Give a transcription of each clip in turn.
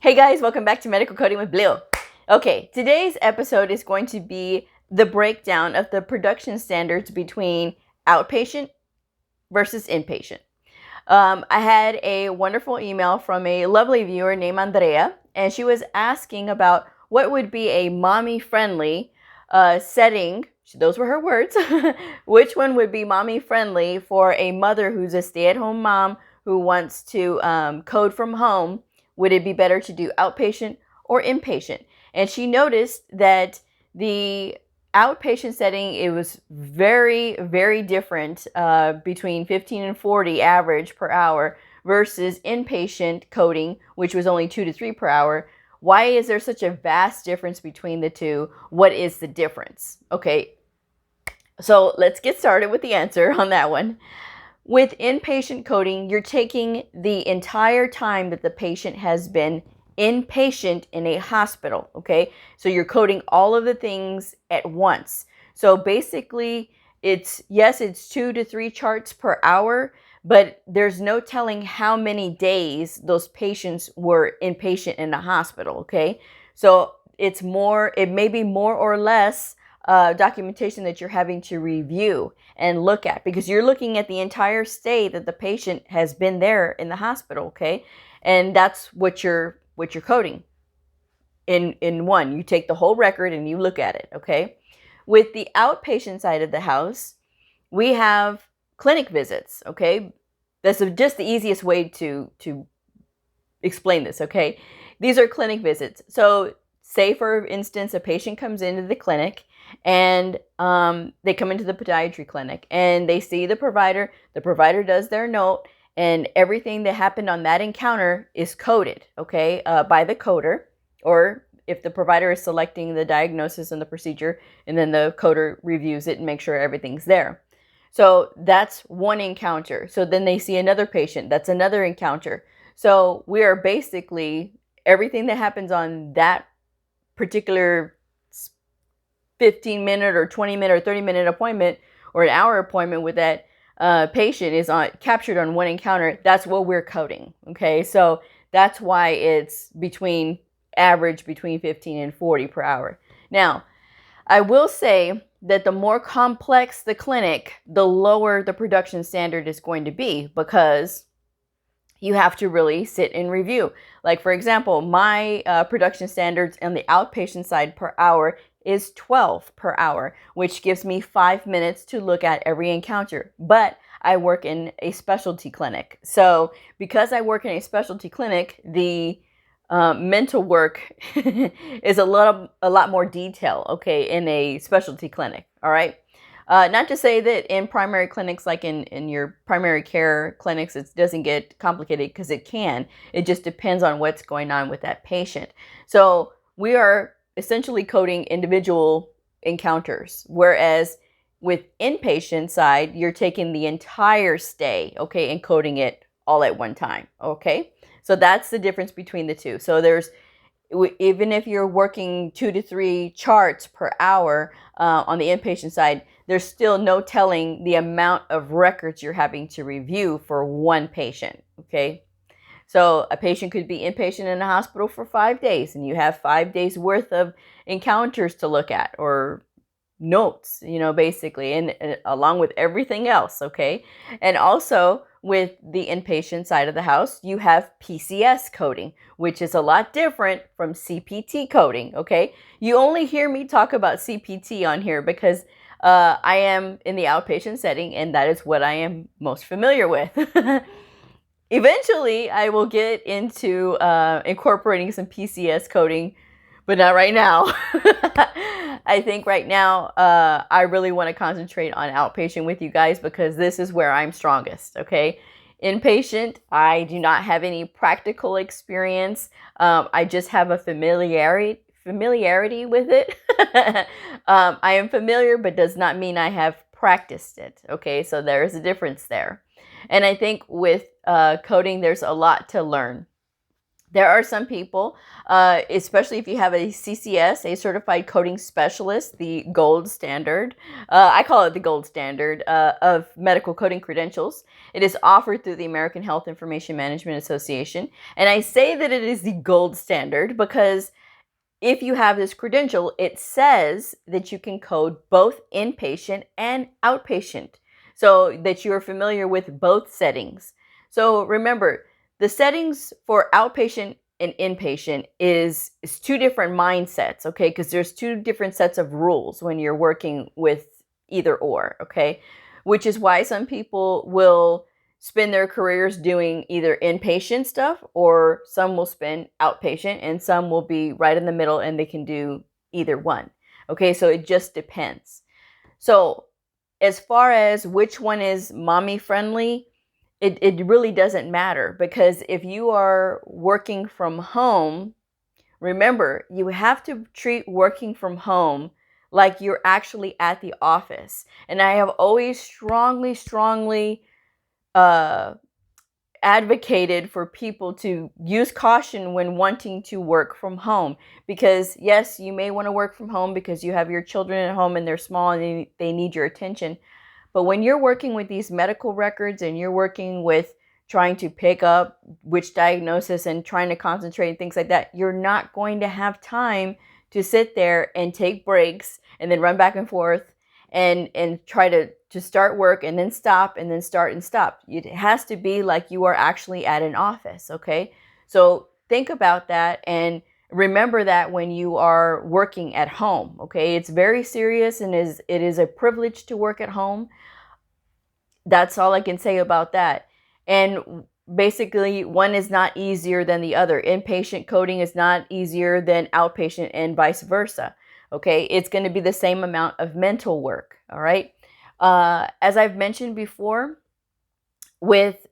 Hey guys, welcome back to Medical Coding with Bleu. Okay, today's episode is going to be the breakdown of the production standards between outpatient versus inpatient. I had a wonderful email from a lovely viewer named Andrea, and she was asking about what would be a mommy-friendly setting. Those were her words. Which one would be mommy-friendly for a mother who's a stay-at-home mom who wants to code from home? Would it be better to do outpatient or inpatient? And she noticed that the outpatient setting, it was very, very different between 15 and 40 average per hour versus inpatient coding, which was only 2 to 3 per hour. Why is there such a vast difference between the two? What is the difference? Okay, so let's get started with the answer on that one. With inpatient coding, you're taking the entire time that the patient has been inpatient in a hospital, okay? So you're coding all of the things at once. So basically, it's 2 to 3 charts per hour, but there's no telling how many days those patients were inpatient in the hospital, okay? So it may be more or less documentation that you're having to review and look at, because you're looking at the entire stay that the patient has been there in the hospital, okay? And that's what you're coding in one. You take the whole record and you look at it, okay? With the outpatient side of the house, we have clinic visits, okay? That's just the easiest way to explain this, okay? These are clinic visits. So say, for instance, a patient comes into the clinic and they come into the podiatry clinic and they see the provider does their note, and everything that happened on that encounter is coded, okay, by the coder, or if the provider is selecting the diagnosis and the procedure, and then the coder reviews it and makes sure everything's there. So that's one encounter. So then they see another patient, that's another encounter. So we are basically, everything that happens on that particular 15-minute or 20-minute or 30-minute appointment or an hour appointment with that patient is captured on one encounter. That's what we're coding, okay? So that's why it's average between 15 and 40 per hour. Now, I will say that the more complex the clinic, the lower the production standard is going to be, because you have to really sit and review. Like, for example, my production standards on the outpatient side per hour is 12 per hour, which gives me 5 minutes to look at every encounter. But I work in a specialty clinic. So because I work in a specialty clinic, the mental work is a lot more detail, okay, in a specialty clinic, all right? Not to say that in primary clinics, like in your primary care clinics, it doesn't get complicated, because it can. It just depends on what's going on with that patient. So we are essentially coding individual encounters, whereas with inpatient side, you're taking the entire stay, okay, and coding it all at one time, okay? So that's the difference between the two. So even if you're working 2 to 3 charts per hour on the inpatient side, there's still no telling the amount of records you're having to review for one patient, okay? So a patient could be inpatient in a hospital for 5 days, and you have 5 days worth of encounters to look at, or notes, basically, and along with everything else, okay? And also with the inpatient side of the house, you have PCS coding, which is a lot different from CPT coding, okay? You only hear me talk about CPT on here because I am in the outpatient setting, and that is what I am most familiar with. Eventually, I will get into incorporating some PCS coding, but not right now. I think right now, I really want to concentrate on outpatient with you guys, because this is where I'm strongest, okay? Inpatient, I do not have any practical experience. I just have a familiarity with it. I am familiar, but does not mean I have practiced it, okay? So there is a difference there. And I think with coding, there's a lot to learn. There are some people, especially if you have a CCS, a Certified Coding Specialist, the gold standard. I call it the gold standard of medical coding credentials. It is offered through the American Health Information Management Association. And I say that it is the gold standard because if you have this credential, it says that you can code both inpatient and outpatient, so that you are familiar with both settings. So remember, the settings for outpatient and inpatient is two different mindsets, okay? Because there's two different sets of rules when you're working with either or, okay? Which is why some people will spend their careers doing either inpatient stuff, or some will spend outpatient, and some will be right in the middle and they can do either one. Okay, so it just depends. So as far as which one is mommy friendly, it really doesn't matter, because if you are working from home, remember, you have to treat working from home like you're actually at the office. And I have always strongly uh, advocated for people to use caution when wanting to work from home, because yes, you may want to work from home because you have your children at home and they're small and they need your attention. But when you're working with these medical records and you're working with trying to pick up which diagnosis and trying to concentrate and things like that, you're not going to have time to sit there and take breaks and then run back and forth and try to start work and then stop and then start and stop. It has to be like you are actually at an office, okay? So think about that and remember that when you are working at home, okay? It's very serious, and it is a privilege to work at home. That's all I can say about that. And basically, one is not easier than the other. Inpatient coding is not easier than outpatient, and vice versa. Okay, it's going to be the same amount of mental work. All right. As I've mentioned before, with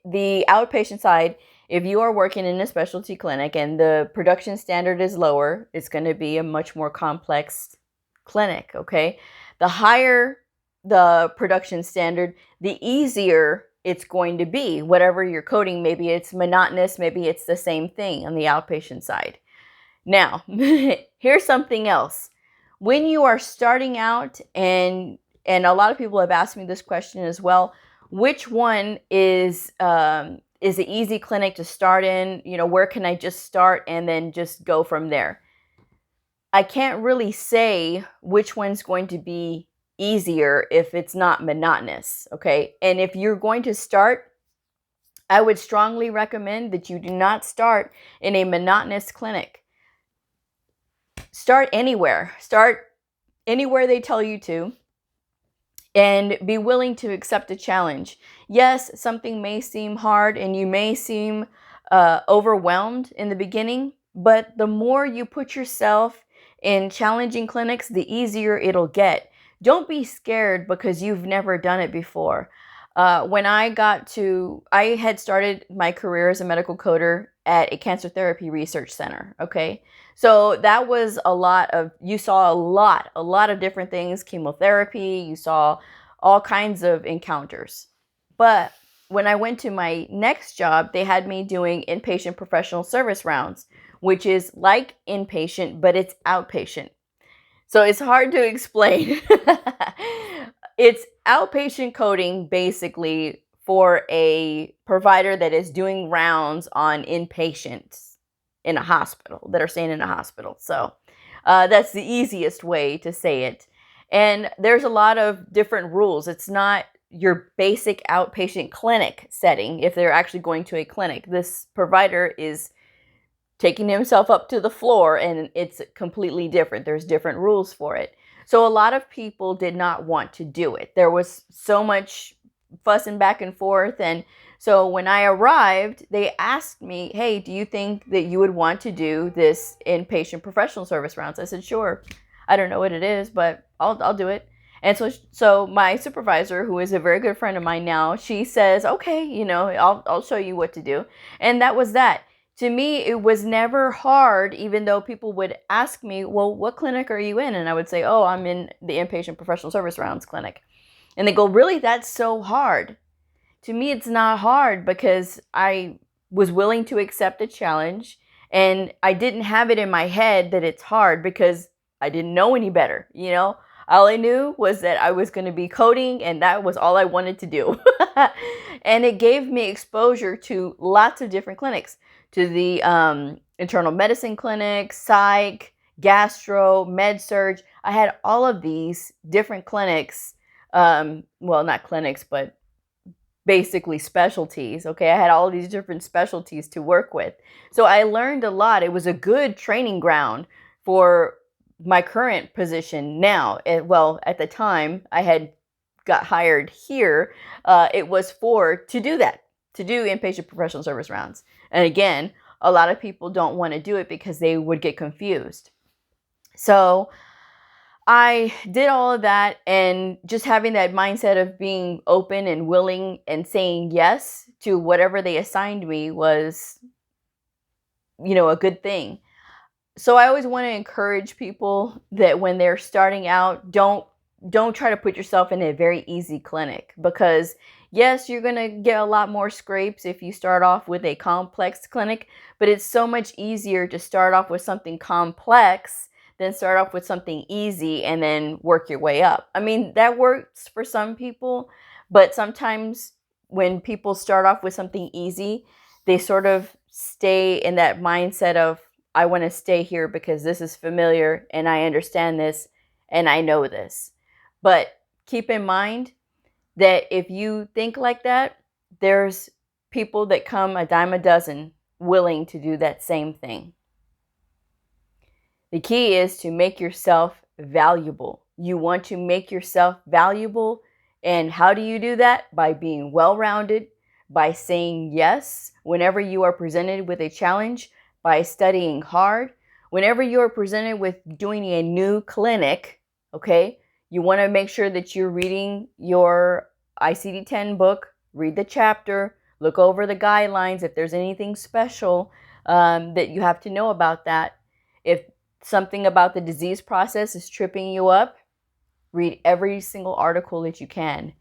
the outpatient side, if you are working in a specialty clinic and the production standard is lower, it's going to be a much more complex clinic. Okay, the higher the production standard, the easier it's going to be. Whatever you're coding, maybe it's monotonous, maybe it's the same thing on the outpatient side. Now, here's something else. When you are starting out, and a lot of people have asked me this question as well, which one is an easy clinic to start in? You know, where can I just start and then just go from there? I can't really say which one's going to be easier if it's not monotonous, okay? And if you're going to start, I would strongly recommend that you do not start in a monotonous clinic. Start anywhere. Start anywhere they tell you to, and be willing to accept a challenge. Yes, something may seem hard and you may seem overwhelmed in the beginning, but the more you put yourself in challenging clinics, the easier it'll get. Don't be scared because you've never done it before. When I had started my career as a medical coder at a cancer therapy research center, okay? So that was you saw a lot of different things, chemotherapy, you saw all kinds of encounters. But when I went to my next job, they had me doing inpatient professional service rounds, which is like inpatient, but it's outpatient. So it's hard to explain. It's outpatient coding basically for a provider that is doing rounds on inpatients in a hospital, that are staying in a hospital. So that's the easiest way to say it. And there's a lot of different rules. It's not your basic outpatient clinic setting if they're actually going to a clinic. This provider is taking himself up to the floor, and it's completely different. There's different rules for it. So a lot of people did not want to do it. There was so much fussing back and forth. And so when I arrived, they asked me, hey, do you think that you would want to do this inpatient professional service rounds? I said, sure. I don't know what it is, but I'll do it. And so my supervisor, who is a very good friend of mine now, she says, okay, I'll show you what to do. And that was that. To me, it was never hard, even though people would ask me, well, what clinic are you in? And I would say, oh, I'm in the inpatient professional service rounds clinic. And they go, really? That's so hard. To me, it's not hard because I was willing to accept a challenge. And I didn't have it in my head that it's hard because I didn't know any better. All I knew was that I was going to be coding, and that was all I wanted to do. And it gave me exposure to lots of different clinics, to the internal medicine clinic, psych, gastro, med surg. I had all of these different clinics. Well, not clinics, but basically specialties. Okay, I had all these different specialties to work with. So I learned a lot. It was a good training ground for my current position now. Well, at the time I had got hired here, it was to do that, to do inpatient professional service rounds. And again, a lot of people don't want to do it because they would get confused. So I did all of that, and just having that mindset of being open and willing and saying yes to whatever they assigned me was, a good thing. So I always want to encourage people that when they're starting out, don't try to put yourself in a very easy clinic, because yes, you're going to get a lot more scrapes if you start off with a complex clinic, but it's so much easier to start off with something complex than start off with something easy and then work your way up. I mean, that works for some people, but sometimes when people start off with something easy, they sort of stay in that mindset of, I want to stay here because this is familiar and I understand this and I know this. But keep in mind that if you think like that, there's people that come a dime a dozen willing to do that same thing. The key is to make yourself valuable. You want to make yourself valuable. And how do you do that? By being well-rounded, by saying yes whenever you are presented with a challenge, by studying hard. Whenever you are presented with doing a new clinic, okay, you want to make sure that you're reading your ICD-10 book, read the chapter, look over the guidelines if there's anything special that you have to know about that. If something about the disease process is tripping you up, read every single article that you can.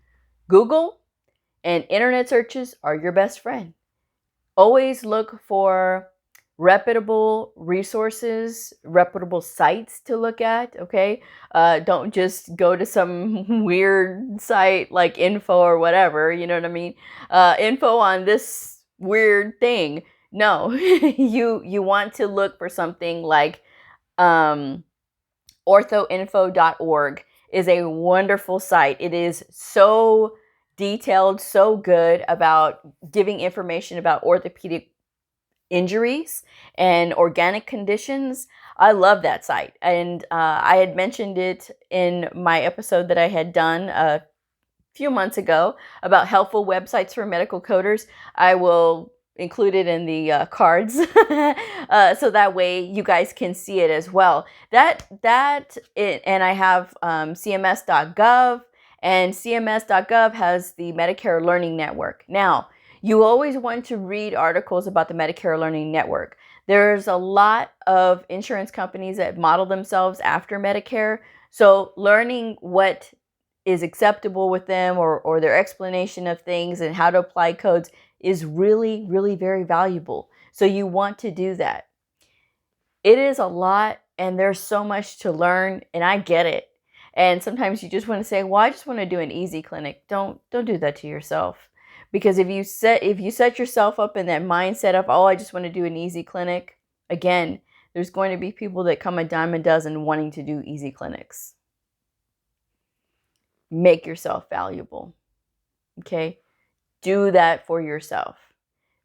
Google and internet searches are your best friend. Always look for reputable resources, reputable sites to look at, okay? Don't just go to some weird site like info or whatever, you know what I mean? Info on this weird thing. No, you want to look for something like orthoinfo.org is a wonderful site. It is so detailed, so good about giving information about orthopedic injuries and organic conditions. I love that site. And I had mentioned it in my episode that I had done a few months ago about helpful websites for medical coders. I will include it in the cards so that way you guys can see it as well. And I have cms.gov, and cms.gov has the Medicare Learning Network. Now, you always want to read articles about the Medicare Learning Network. There's a lot of insurance companies that model themselves after Medicare, so learning what is acceptable with them or their explanation of things and how to apply codes is really, really very valuable. So you want to do that. It is a lot, and there's so much to learn, and I get it. And sometimes you just want to say, well, I just want to do an easy clinic. Don't do that to yourself. Because if you set yourself up in that mindset of, oh, I just want to do an easy clinic, again, there's going to be people that come a dime a dozen wanting to do easy clinics. Make yourself valuable. Okay? Do that for yourself.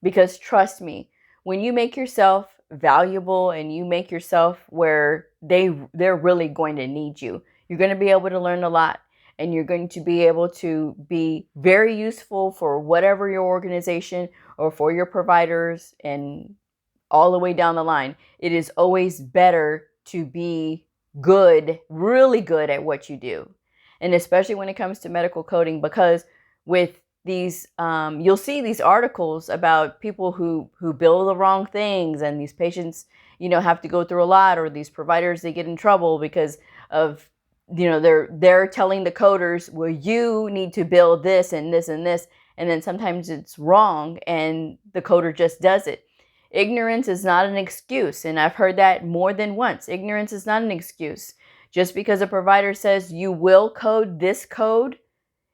Because trust me, when you make yourself valuable and you make yourself where they're really going to need you, you're going to be able to learn a lot, and you're going to be able to be very useful for whatever your organization or for your providers and all the way down the line. It is always better to be good, really good at what you do. And especially when it comes to medical coding, because with these, you'll see these articles about people who bill the wrong things, and these patients, have to go through a lot, or these providers, they get in trouble because of, they're telling the coders, well, you need to bill this and this and this. and then sometimes it's wrong and the coder just does it. Ignorance is not an excuse, and I've heard that more than once. Ignorance is not an excuse. Just because a provider says you will code this code,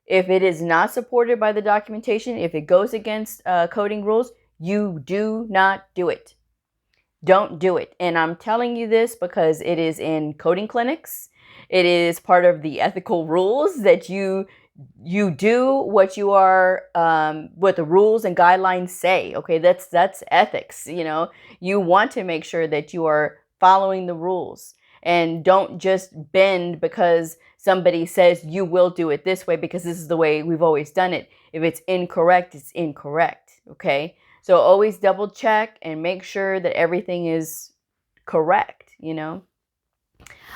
if it is not supported by the documentation, if it goes against coding rules, you do not do it. Don't do it. And I'm telling you this because it is in coding clinics. It is part of the ethical rules that you do what you are, what the rules and guidelines say. Okay, that's ethics. You want to make sure that you are following the rules, and don't just bend because somebody says you will do it this way because this is the way we've always done it. If it's incorrect, it's incorrect. Okay, so always double check and make sure that everything is correct.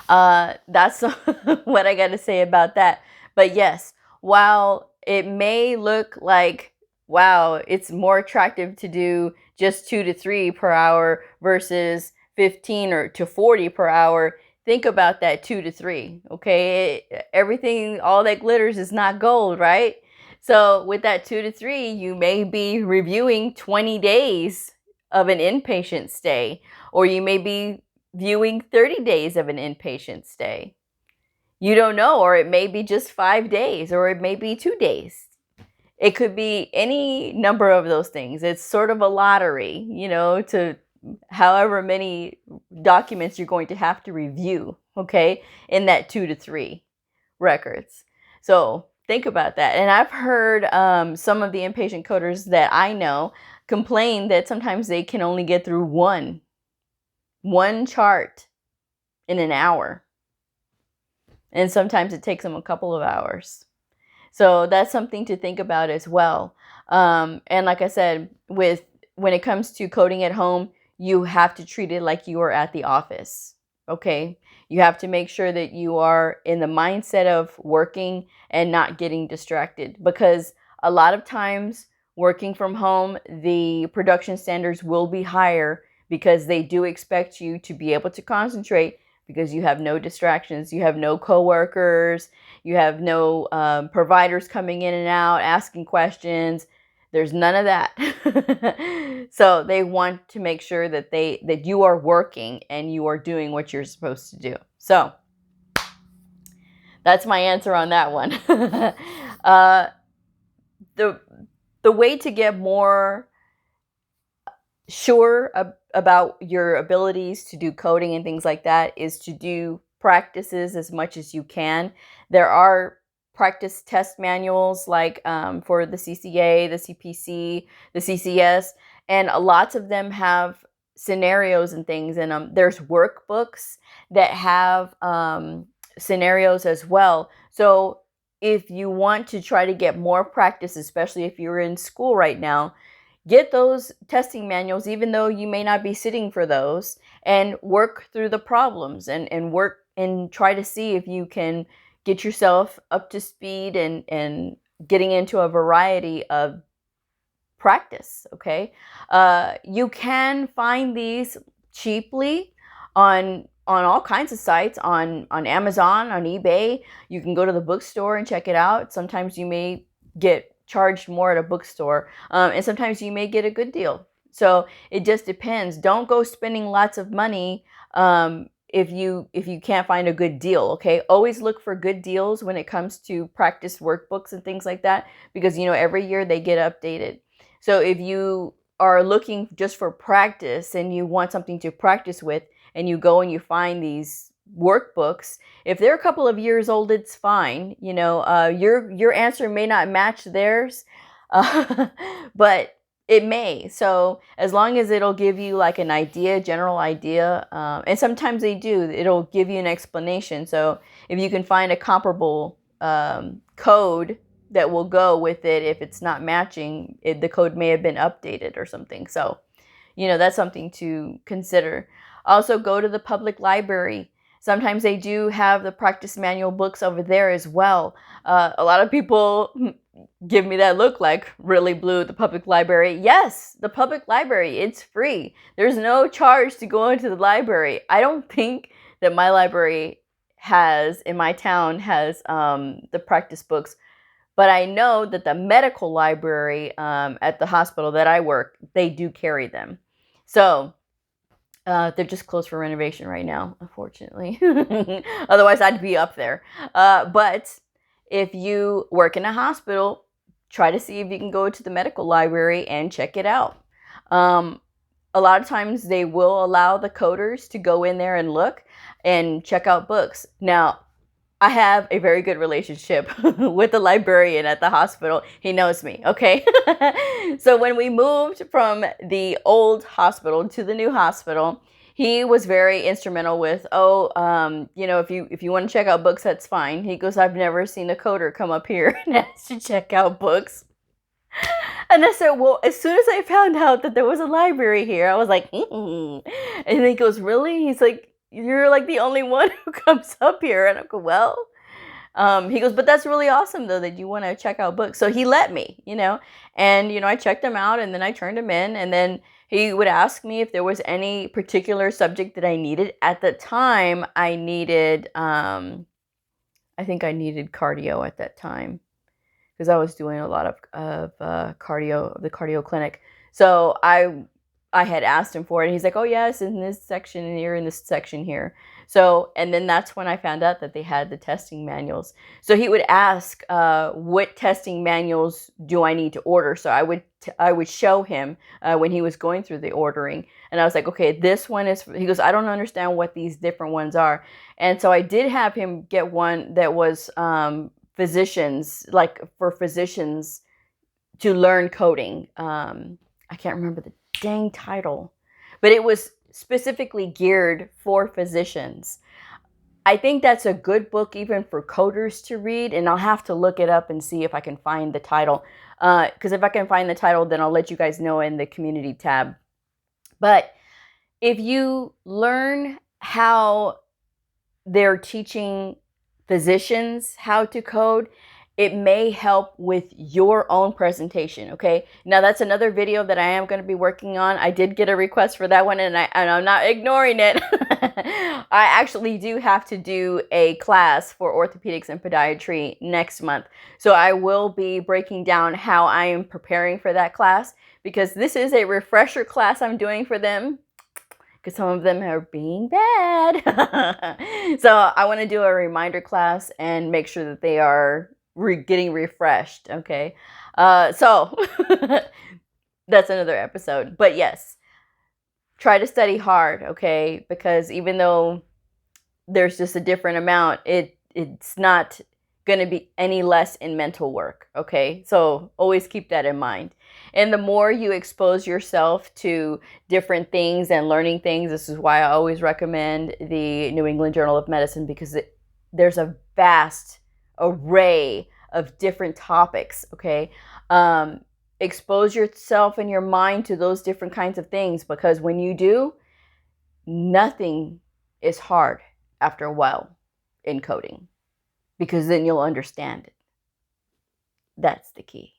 That's what I got to say about that. But yes, while it may look like, wow, it's more attractive to do just 2 to 3 per hour versus 15 or to 40 per hour, think about that 2 to 3. Okay, everything, all that glitters is not gold, right? So with that 2 to 3, you may be reviewing 20 days of an inpatient stay, or you may be viewing 30 days of an inpatient stay. You don't know, or it may be just 5 days, or it may be 2 days. It could be any number of those things. It's sort of a lottery, to however many documents you're going to have to review, okay, in that 2 to 3 records. So think about that. And I've heard some of the inpatient coders that I know complain that sometimes they can only get through one chart in an hour. And sometimes it takes them a couple of hours. So that's something to think about as well. And like I said, when it comes to coding at home, you have to treat it like you are at the office. Okay? You have to make sure that you are in the mindset of working and not getting distracted, because a lot of times working from home, the production standards will be higher because they do expect you to be able to concentrate, because you have no distractions. You have no coworkers. You have no providers coming in and out asking questions. There's none of that. So they want to make sure that you are working and you are doing what you're supposed to do. So that's my answer on that one. The way to get more sure about your abilities to do coding and things like that is to do practices as much as you can. There are practice test manuals like for the CCA, the CPC, the CCS, and lots of them have scenarios and things. And there's workbooks that have scenarios as well. So if you want to try to get more practice, especially if you're in school right now, get those testing manuals, even though you may not be sitting for those, and work through the problems and work and try to see if you can get yourself up to speed and getting into a variety of practice. Okay. You can find these cheaply on all kinds of sites, on Amazon, on eBay. You can go to the bookstore and check it out. Sometimes you may get charged more at a bookstore, and sometimes you may get a good deal. So it just depends. Don't go spending lots of money if you can't find a good deal. Okay, always look for good deals when it comes to practice workbooks and things like that, because every year they get updated. So if you are looking just for practice and you want something to practice with, and you go and you find these workbooks, if they're a couple of years old, it's fine. Your answer may not match theirs, but it may. So as long as it'll give you like an idea, general idea, and sometimes they do, it'll give you an explanation. So if you can find a comparable code that will go with it, if it's not matching, the code may have been updated or something. So, that's something to consider. Also, go to the public library. Sometimes they do have the practice manual books over there as well. A lot of people give me that look like, really, Blue, the public library? Yes, the public library, it's free. There's no charge to go into the library. I don't think that my library in my town has the practice books But I know that the medical library at the hospital that I work, they do carry them. So they're just closed for renovation right now, unfortunately. Otherwise, I'd be up there. But if you work in a hospital, try to see if you can go to the medical library and check it out. A lot of times they will allow the coders to go in there and look and check out books. Now, I have a very good relationship with the librarian at the hospital. He knows me, okay? So when we moved from the old hospital to the new hospital, he was very instrumental with, if you want to check out books, that's fine. He goes, I've never seen a coder come up here and ask to check out books. And I said, well, as soon as I found out that there was a library here, I was like, And he goes, really? He's like, you're like the only one who comes up here. And I go, well, he goes, but that's really awesome though, that you want to check out books. So he let me, and, I checked them out and then I turned them in, and then he would ask me if there was any particular subject that I needed. At the time, I needed, I think I needed cardio at that time, because I was doing a lot of cardio, the cardio clinic. So I had asked him for it, and he's like, oh yeah, it's in this section, and you're in this section here. So, and then that's when I found out that they had the testing manuals. So he would ask, what testing manuals do I need to order? So I would show him when he was going through the ordering, and I was like, okay, this one is, he goes, I don't understand what these different ones are. And so I did have him get one that was physicians, like for physicians to learn coding. I can't remember the dang title, but it was specifically geared for physicians. I think that's a good book even for coders to read, and I'll have to look it up and see if I can find the title, because if I can find the title, then I'll let you guys know in the community tab. But if you learn how they're teaching physicians how to code, it may help with your own presentation, okay? Now, that's another video that I am going to be working on. I did get a request for that one, and I'm not ignoring it. I actually do have to do a class for orthopedics and podiatry next month. So I will be breaking down how I am preparing for that class, because this is a refresher class I'm doing for them, because some of them are being bad. So I want to do a reminder class and make sure that they are getting refreshed, okay? So that's another episode. But yes, try to study hard, okay? Because even though there's just a different amount, it's not going to be any less in mental work, okay? So always keep that in mind. And the more you expose yourself to different things and learning things, this is why I always recommend the New England Journal of Medicine, because there's a vast array of different topics, okay? Expose yourself and your mind to those different kinds of things, because when you do, nothing is hard after a while in coding, because then you'll understand it. That's the key.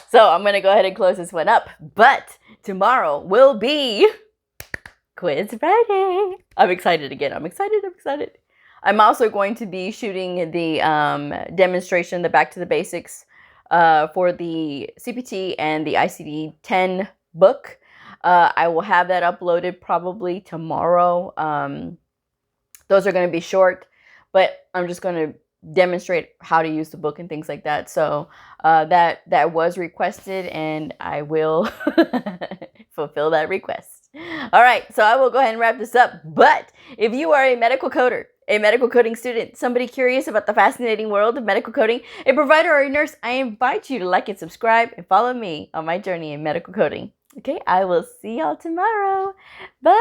So I'm going to go ahead and close this one up, but tomorrow will be Quiz Friday. I'm excited again. I'm excited. I'm also going to be shooting the demonstration, the Back to the Basics, for the CPT and the ICD-10 book. I will have that uploaded probably tomorrow. Those are going to be short, but I'm just going to demonstrate how to use the book and things like that. So that was requested, and I will fulfill that request. All right, so I will go ahead and wrap this up. But if you are a medical coder, a medical coding student, somebody curious about the fascinating world of medical coding, a provider or a nurse, I invite you to like and subscribe and follow me on my journey in medical coding. Okay, I will see y'all tomorrow. Bye.